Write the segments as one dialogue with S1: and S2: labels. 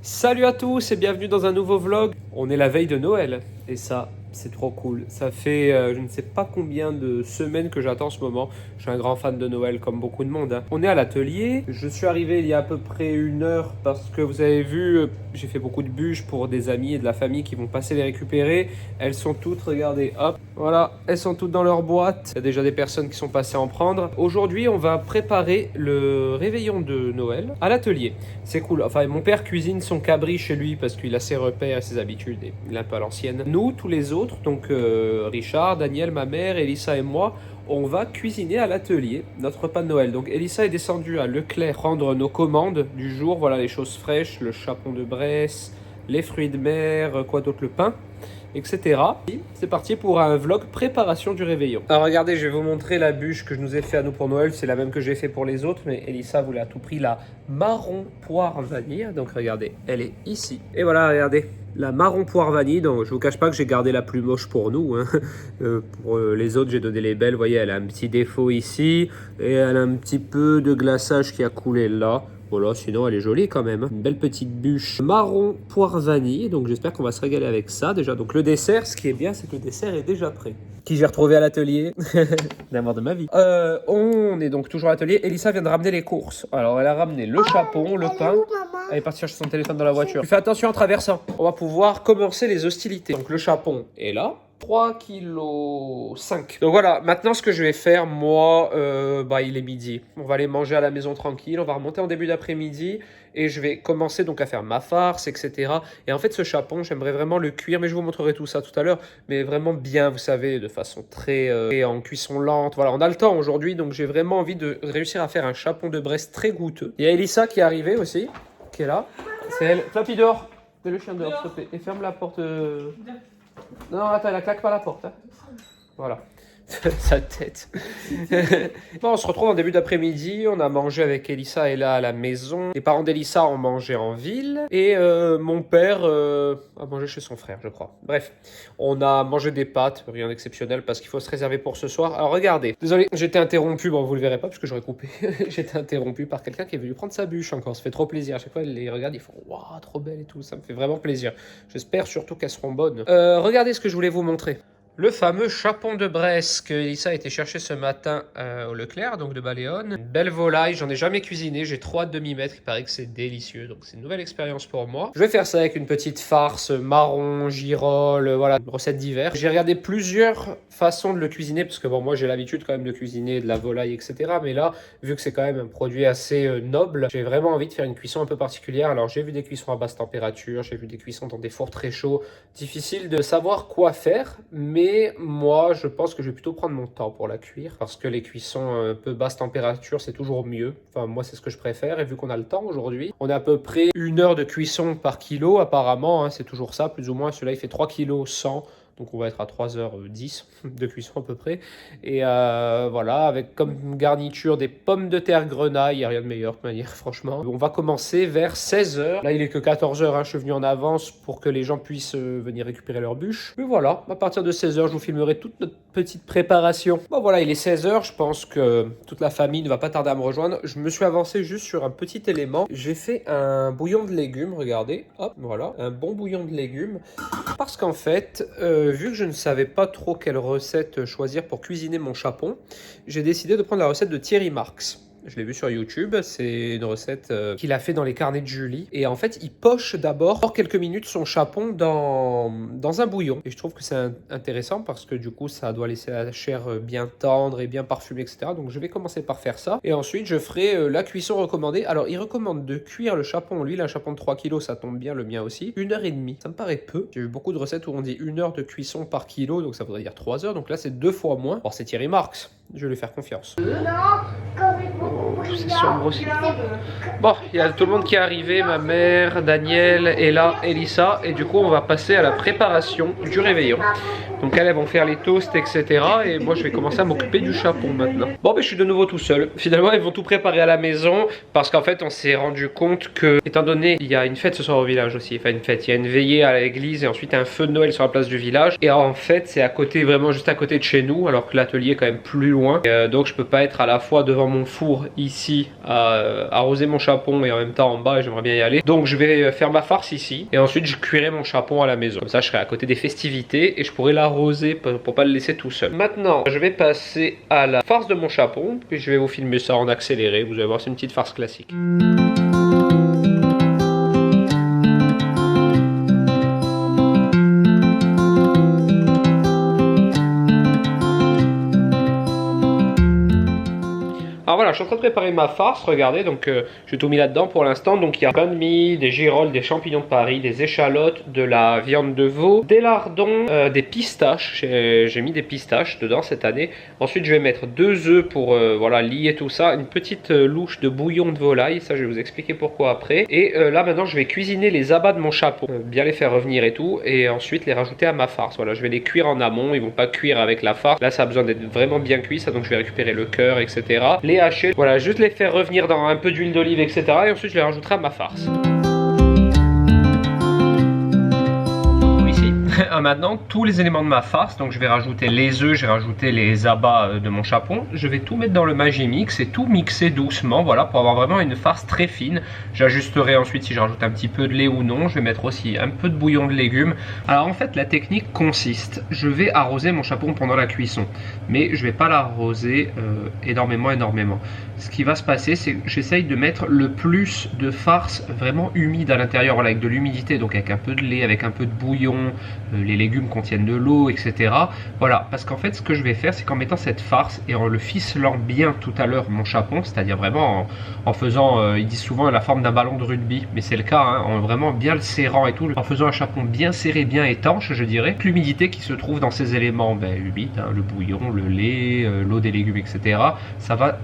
S1: Salut à tous et bienvenue dans un nouveau vlog. On est la veille de Noël et ça, c'est trop cool. Ça fait je ne sais pas combien de semaines que j'attends ce moment. Je suis un grand fan de Noël comme beaucoup de monde, hein. On est à l'atelier. Je suis arrivé il y a à peu près 1 heure parce que vous avez vu, j'ai fait beaucoup de bûches pour des amis et de la famille qui vont passer les récupérer. Elles sont toutes, regardez, hop, voilà, elles sont toutes dans leur boîte. Il y a déjà des personnes qui sont passées en prendre. Aujourd'hui, on va préparer le réveillon de Noël à l'atelier. C'est cool. Enfin, mon père cuisine son cabri chez lui parce qu'il a ses repères et ses habitudes et il est un peu à l'ancienne. Nous, tous les autres, donc Richard, Daniel, ma mère, Elissa et moi, on va cuisiner à l'atelier notre repas de Noël. Donc Elissa est descendue à Leclerc prendre nos commandes du jour. Voilà les choses fraîches, le chapon de Bresse, les fruits de mer, quoi d'autre, le pain, etc. C'est parti pour un vlog préparation du réveillon. Alors regardez, je vais vous montrer la bûche que je nous ai fait à nous pour Noël. C'est la même que j'ai fait pour les autres, mais Elissa voulait à tout prix la marron poire vanille. Donc regardez, elle est ici. Et voilà, regardez, la marron poire vanille. Donc je vous cache pas que j'ai gardé la plus moche pour nous, hein. Pour les autres, j'ai donné les belles. Vous voyez, elle a un petit défaut ici et elle a un petit peu de glaçage qui a coulé là. Voilà, sinon elle est jolie quand même. Une belle petite bûche marron poire vanille. Donc j'espère qu'on va se régaler avec ça déjà. Donc le dessert, ce qui est bien, c'est que le dessert est déjà prêt. Qui j'ai retrouvé à l'atelier. L'amour de ma vie. On est donc toujours à l'atelier. Elissa vient de ramener les courses. Alors elle a ramené le chapon, le pain. Elle est partie chercher son téléphone dans la voiture. Fais attention en traversant. On va pouvoir commencer les hostilités. Donc le chapon est là. 3,5 kg. Donc voilà, maintenant ce que je vais faire, moi, il est midi. On va aller manger à la maison tranquille, on va remonter en début d'après-midi et je vais commencer donc à faire ma farce, etc. Et en fait, ce chapon, j'aimerais vraiment le cuire, mais je vous montrerai tout ça tout à l'heure, mais vraiment bien, vous savez, de façon très en cuisson lente. Voilà, on a le temps aujourd'hui, donc j'ai vraiment envie de réussir à faire un chapon de Bresse très goûteux. Il y a Elissa qui est arrivée aussi, qui est là. C'est elle. Flappy dehors. Mets le chien dehors, s'il te plaît. Et ferme la porte. Non, attends, elle claque pas la porte, hein. Voilà. Sa tête. Bon, on se retrouve en début d'après-midi. On a mangé avec Elissa et là à la maison. Les parents d'Elissa ont mangé en ville. Et mon père a mangé chez son frère, je crois. Bref, on a mangé des pâtes, rien d'exceptionnel parce qu'il faut se réserver pour ce soir. Alors regardez, désolé, j'étais interrompu. Bon, vous le verrez pas parce que j'aurais coupé. J'étais interrompu par quelqu'un qui est venu prendre sa bûche encore. Ça fait trop plaisir. À chaque fois, ils les regardent, ils font waouh, trop belle et tout. Ça me fait vraiment plaisir. J'espère surtout qu'elles seront bonnes. Regardez ce que je voulais vous montrer. Le fameux chapon de Bresse que Elissa a été chercher ce matin au Leclerc, donc de Baléone. Une belle volaille, j'en ai jamais cuisiné, j'ai trop hâte de m'y mettre, il paraît que c'est délicieux, donc c'est une nouvelle expérience pour moi. Je vais faire ça avec une petite farce marron, girole, voilà, une recette d'hiver. J'ai regardé plusieurs façons de le cuisiner, parce que bon, moi j'ai l'habitude quand même de cuisiner de la volaille, etc. Mais là, vu que c'est quand même un produit assez noble, j'ai vraiment envie de faire une cuisson un peu particulière. Alors j'ai vu des cuissons à basse température, j'ai vu des cuissons dans des fours très chauds. Difficile de savoir quoi faire, mais moi, je pense que je vais plutôt prendre mon temps pour la cuire parce que les cuissons un peu basse température, c'est toujours mieux. Enfin, moi, c'est ce que je préfère. Et vu qu'on a le temps aujourd'hui, on a à peu près 1 heure de cuisson par kilo apparemment, hein, c'est toujours ça, plus ou moins. Celui-là, il fait 3 kg 100. Donc on va être à 3h10 de cuisson à peu près. Et voilà, avec comme garniture des pommes de terre grenaille, il n'y a rien de meilleur de manière, franchement. On va commencer vers 16h. Là, il est que 14h, hein, je suis venu en avance pour que les gens puissent venir récupérer leur bûche. Mais voilà, à partir de 16h, je vous filmerai toute notre petite préparation. Bon voilà, il est 16h, je pense que toute la famille ne va pas tarder à me rejoindre. Je me suis avancé juste sur un petit élément. J'ai fait un bouillon de légumes, regardez. Hop, voilà, un bon bouillon de légumes. Parce qu'en fait, vu que je ne savais pas trop quelle recette choisir pour cuisiner mon chapon, j'ai décidé de prendre la recette de Thierry Marx. Je l'ai vu sur YouTube, c'est une recette qu'il a fait dans les carnets de Julie. Et en fait, il poche d'abord quelques minutes son chapon dans un bouillon. Et je trouve que c'est intéressant parce que du coup, ça doit laisser la chair bien tendre et bien parfumée, etc. Donc je vais commencer par faire ça. Et ensuite, je ferai la cuisson recommandée. Alors, il recommande de cuire le chapon. Lui, il a un chapon de 3 kg, ça tombe bien, le mien aussi. 1h30, ça me paraît peu. J'ai vu beaucoup de recettes où on dit 1 heure de cuisson par kilo, donc ça voudrait dire 3 heures. Donc là, c'est 2 fois moins. Alors, c'est Thierry Marx. Je vais lui faire confiance. C'est sombre aussi. Bon, il y a tout le monde qui est arrivé, ma mère, Daniel, Ella, Elissa, et du coup on va passer à la préparation du réveillon. Donc elles vont faire les toasts, etc. Et moi je vais commencer à m'occuper du chapon maintenant. Bon ben je suis de nouveau tout seul. Finalement ils vont tout préparer à la maison parce qu'en fait on s'est rendu compte que, étant donné il y a une fête ce soir au village aussi, enfin une fête, il y a une veillée à l'église et ensuite un feu de Noël sur la place du village. Et en fait c'est à côté, vraiment juste à côté de chez nous, alors que l'atelier est quand même plus loin. Donc je peux pas être à la fois devant mon four ici à arroser mon chapon et en même temps en bas, et j'aimerais bien y aller. Donc je vais faire ma farce ici et ensuite je cuirai mon chapon à la maison. Comme ça je serai à côté des festivités et je pourrai l'arroser pour pas le laisser tout seul. Maintenant je vais passer à la farce de mon chapon, puis je vais vous filmer ça en accéléré. Vous allez voir, c'est une petite farce classique. Alors voilà, je suis en train de préparer ma farce, regardez, donc j'ai tout mis là-dedans pour l'instant. Donc il y a pain de mie, des girolles, des champignons de Paris, des échalotes, de la viande de veau, des lardons, des pistaches. J'ai mis des pistaches dedans cette année. Ensuite je vais mettre 2 œufs pour voilà, lier tout ça, une petite louche de bouillon de volaille, ça je vais vous expliquer pourquoi après. Et là maintenant je vais cuisiner les abats de mon chapon, bien les faire revenir et tout, et ensuite les rajouter à ma farce. Voilà, je vais les cuire en amont, ils vont pas cuire avec la farce. Là ça a besoin d'être vraiment bien cuit, ça, donc je vais récupérer le cœur, etc. Les hacher, voilà, juste les faire revenir dans un peu d'huile d'olive, etc. Et ensuite je les rajouterai à ma farce. Ici, maintenant tous les éléments de ma farce, donc je vais rajouter les œufs, je vais rajouter les abats de mon chapon, je vais tout mettre dans le Magimix et tout mixer doucement, voilà, pour avoir vraiment une farce très fine. J'ajusterai ensuite si je rajoute un petit peu de lait ou non. Je vais mettre aussi un peu de bouillon de légumes. Alors en fait la technique consiste, je vais arroser mon chapon pendant la cuisson, mais je vais pas l'arroser énormément. Ce qui va se passer, c'est que j'essaye de mettre le plus de farce vraiment humide à l'intérieur, voilà, avec de l'humidité, donc avec un peu de lait, avec un peu de bouillon, les légumes contiennent de l'eau, etc. Voilà, parce qu'en fait ce que je vais faire, c'est qu'en mettant cette farce et en le ficelant bien tout à l'heure mon chapon, c'est-à-dire vraiment en faisant, ils disent souvent la forme d'un ballon de rugby, mais c'est le cas, hein, en vraiment bien le serrant et tout, en faisant un chapon bien serré, bien étanche, je dirais. L'humidité qui se trouve dans ces éléments humides, hein, le bouillon, le lait, l'eau des légumes, etc. Ça va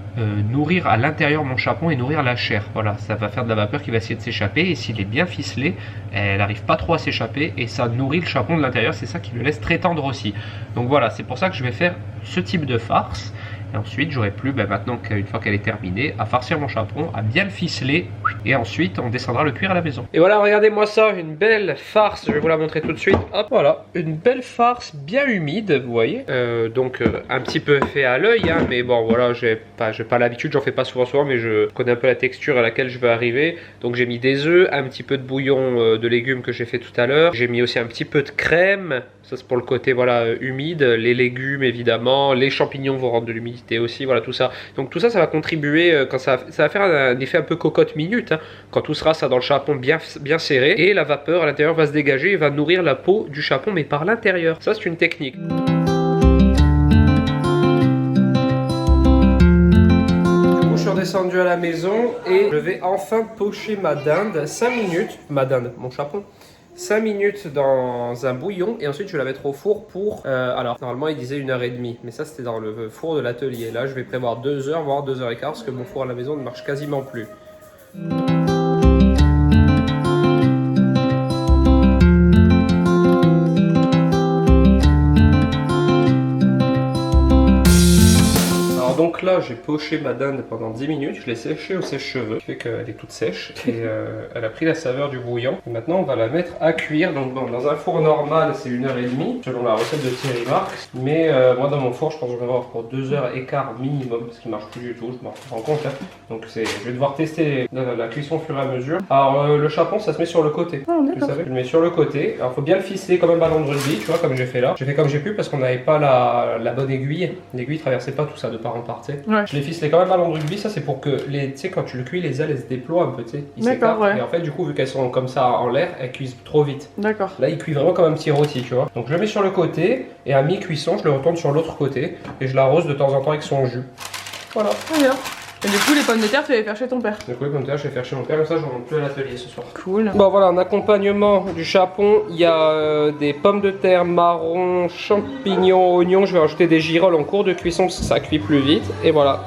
S1: nourrir à l'intérieur mon chapon et nourrir la chair. Voilà, ça va faire de la vapeur qui va essayer de s'échapper, et s'il est bien ficelé, elle n'arrive pas trop à s'échapper et ça nourrit le chapon de l'intérieur, c'est ça qui le laisse très tendre aussi. Donc voilà, c'est pour ça que je vais faire ce type de farce. Et ensuite, j'aurai plus, maintenant qu'une fois qu'elle est terminée, à farcir mon chapon, à bien le ficeler. Et ensuite, on descendra le cuire à la maison. Et voilà, regardez-moi ça, une belle farce. Je vais vous la montrer tout de suite. Hop, voilà, une belle farce bien humide, vous voyez. Donc, un petit peu fait à l'œil, hein, mais bon, voilà, j'ai pas l'habitude, j'en fais pas souvent, mais je connais un peu la texture à laquelle je veux arriver. Donc, j'ai mis des œufs, un petit peu de bouillon de légumes que j'ai fait tout à l'heure. J'ai mis aussi un petit peu de crème. Ça, c'est pour le côté, voilà, humide. Les légumes, évidemment. Les champignons vont rendre de l'humidité aussi, voilà, tout ça. Donc tout ça, ça va contribuer, quand ça va faire un effet un peu cocotte minute, hein, quand tout sera ça dans le chapon bien serré, et la vapeur à l'intérieur va se dégager et va nourrir la peau du chapon, mais par l'intérieur. Ça, c'est une technique. Du coup, je suis redescendu à la maison et je vais enfin pocher ma dinde. 5 minutes, ma dinde, mon chapon. 5 minutes dans un bouillon et ensuite je vais la mettre au four pour... alors normalement il disait 1h30, mais ça c'était dans le four de l'atelier. Là je vais prévoir 2 heures, voire 2h15, parce que mon four à la maison ne marche quasiment plus. Donc là, j'ai poché ma dinde pendant 10 minutes, je l'ai séchée au sèche-cheveux, ce qui fait qu'elle est toute sèche et elle a pris la saveur du bouillon. Et maintenant, on va la mettre à cuire. Donc bon, dans un four normal, c'est 1h30 selon la recette de Thierry Marx. Mais moi, dans mon four, je pense que je vais avoir pour 2h15 minimum, parce qu'il marche plus du tout, je m'en rends compte. Hein. Donc je vais devoir tester la cuisson au fur et à mesure. Alors le chapon, ça se met sur le côté. Ah, vous savez, je le mets sur le côté. Alors faut bien le ficeler comme un ballon de rugby, tu vois, comme j'ai fait là. J'ai fait comme j'ai pu parce qu'on n'avait pas la bonne aiguille. L'aiguille traversait pas tout ça de part en part. Ouais. Je les ficelé quand même ballon de rugby, ça c'est pour que tu sais, quand tu le cuis, les ailes elles se déploient un peu, tu sais, ils s'écartent. Ouais. Et en fait, du coup, vu qu'elles sont comme ça en l'air, elles cuisent trop vite. D'accord. Là, il cuit vraiment comme un petit rôti, tu vois. Donc, je le mets sur le côté et à mi-cuisson, je le retourne sur l'autre côté et je l'arrose de temps en temps avec son jus. Voilà. Très bien.
S2: Et du coup, les pommes de terre, tu vas les faire chez ton père.
S1: Du coup, les pommes de terre, je vais faire chez mon père, comme ça je rentre plus à l'atelier ce soir.
S2: Cool.
S1: Bon voilà, en accompagnement du chapon, il y a des pommes de terre marron, champignons, oignons. Je vais rajouter des girolles en cours de cuisson parce que ça cuit plus vite. Et voilà,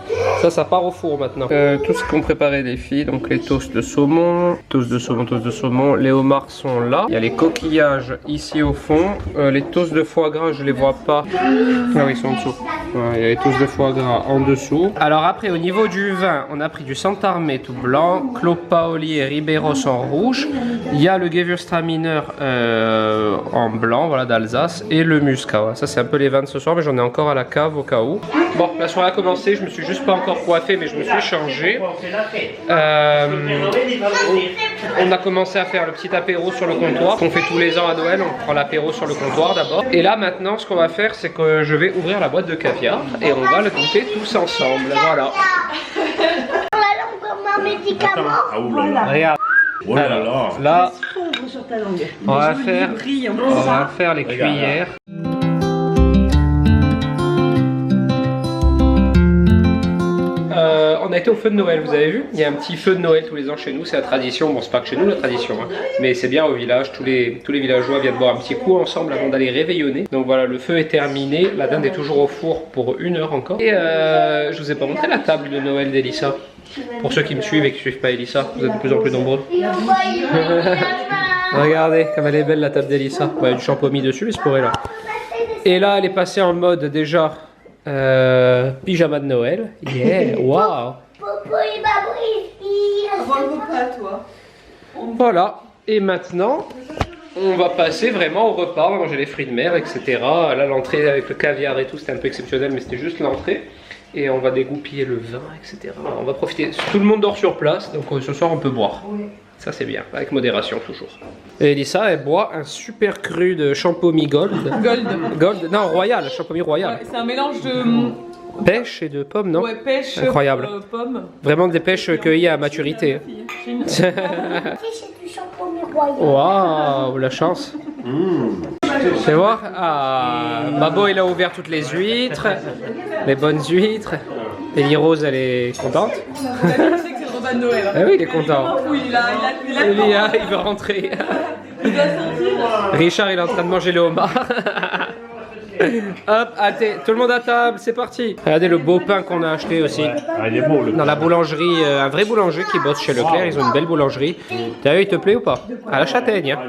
S1: ça part au four maintenant. Tout ce qu'ont préparé les filles, donc les toasts de saumon, toasts de saumon. Les homards sont là. Il y a les coquillages ici au fond. Les toasts de foie gras, je les vois pas. Ah oui, ils sont en dessous. Ouais, il y a les toasts de foie gras en dessous. Alors après, au niveau du vin, on a pris du Santarmé tout blanc, Clos Paoli et Ribeiros en rouge. Il y a le Gewürztraminer en blanc, voilà, d'Alsace, et le Muscat. Voilà. Ça, c'est un peu les vins de ce soir, mais j'en ai encore à la cave au cas où. Bon, la soirée a commencé, je me suis juste pas encore coiffé, mais je me suis changé. On a commencé à faire le petit apéro sur le comptoir, qu'on fait tous les ans à Noël. On prend l'apéro sur le comptoir d'abord. Et là, maintenant, ce qu'on va faire, c'est que je vais ouvrir la boîte de caviar et on va le goûter tous ensemble. Voilà. Regarde.
S3: Oh là là.
S1: Là, on va faire les cuillères. On a été au feu de Noël, vous avez vu? Il y a un petit feu de Noël tous les ans chez nous, c'est la tradition. Bon, c'est pas que chez nous la tradition, hein, mais c'est bien au village. Tous les villageois viennent boire un petit coup ensemble avant d'aller réveillonner. Donc voilà, le feu est terminé. La dinde est toujours au four pour 1 heure encore. Et je vous ai pas montré la table de Noël d'Elissa. Pour ceux qui me suivent et qui ne suivent pas Elissa, vous êtes de plus en plus nombreux. Regardez comme elle est belle la table d'Elissa. Ouais, il y a du champomis dessus, mais c'est pour elle là. Et là, elle est passée en mode déjà pyjama de Noël. Yeah, waouh. Voilà. Et maintenant, on va passer vraiment au repas. On va manger les fruits de mer, etc. Là, l'entrée avec le caviar et tout, c'était un peu exceptionnel, mais c'était juste l'entrée. Et on va dégoupiller le vin, etc. On va profiter. Tout le monde dort sur place, donc ce soir on peut boire. Oui. Ça c'est bien, avec modération toujours. Et Elissa, elle boit un super cru de champomis gold. Gold, non, royal, champomis royal.
S2: Ouais, c'est un mélange de
S1: pêche et de pommes, non?
S2: Ouais, pêche,
S1: incroyable.
S2: Pommes.
S1: Vraiment des pêches cueillies à maturité. Waouh, la chance. Fais voir. Ah, Babo il a ouvert toutes les huîtres, les bonnes huîtres. Eli Rose elle est contente.
S2: De Noël.
S1: Ah oui, il est content. Il veut rentrer. Richard il est en train de manger le homard. Hop, allez, tout le monde à table, c'est parti. Regardez le beau pain qu'on a acheté aussi. Dans la boulangerie, un vrai boulanger qui bosse chez Leclerc, ils ont une belle boulangerie. T'as vu, il te plaît ou pas? À la châtaigne. Hein.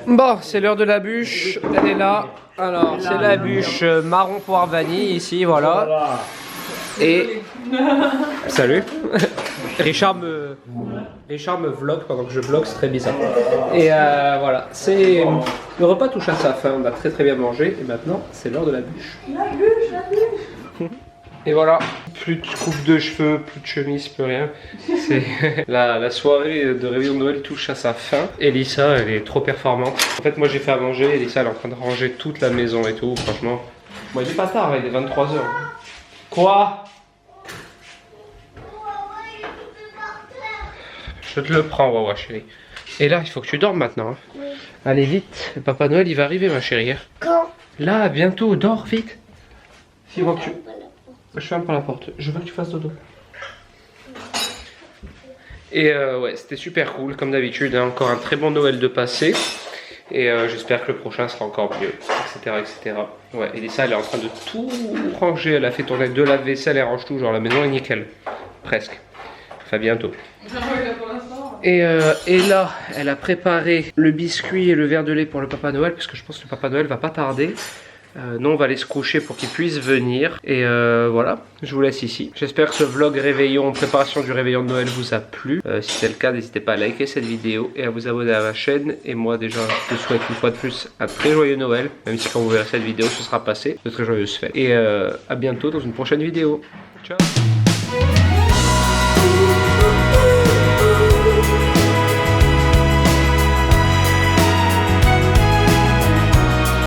S1: Bon, c'est l'heure de la bûche, elle est là. Alors, c'est la bûche marron poire vanille ici, voilà. Et salut. Richard me vlog pendant que je vlog, c'est très bizarre. Et voilà, c'est le repas touche à sa fin. On a très bien mangé et maintenant c'est l'heure de la bûche. La bûche. Et voilà, plus de coupe de cheveux, plus de chemise, plus rien. C'est la soirée de réveillon de Noël touche à sa fin. Elissa, elle est trop performante. En fait, moi j'ai fait à manger. Elissa, elle est en train de ranger toute la maison et tout. Franchement, moi il est pas tard, il est 23 h. Quoi? Je te le prends, Wawa chérie. Et là, il faut que tu dormes maintenant. Hein. Oui. Allez vite, le Papa Noël il va arriver ma chérie. Quand? Là, bientôt, dors vite. Fais-moi que tu... Je ferme pas la porte, je veux que tu fasses dodo. Et ouais, c'était super cool, comme d'habitude, hein, encore un très bon Noël de passé. Et j'espère que le prochain sera encore mieux, etc. Ouais, Elissa, elle est en train de tout ranger, elle a fait tourner de la vaisselle, elle range tout, genre la maison est nickel. Presque. Enfin, bientôt. Et là, elle a préparé le biscuit et le verre de lait pour le Papa Noël, parce que je pense que le Papa Noël va pas tarder. Nous on va aller se coucher pour qu'il puisse venir. Et voilà, je vous laisse ici. J'espère que ce vlog réveillon, préparation du réveillon de Noël vous a plu. Si c'est le cas, n'hésitez pas à liker cette vidéo et à vous abonner à ma chaîne. Et moi déjà, je vous souhaite une fois de plus un très joyeux Noël. Même si quand vous verrez cette vidéo, ce sera passé. De très joyeuses fêtes. Et à bientôt dans une prochaine vidéo. Ciao.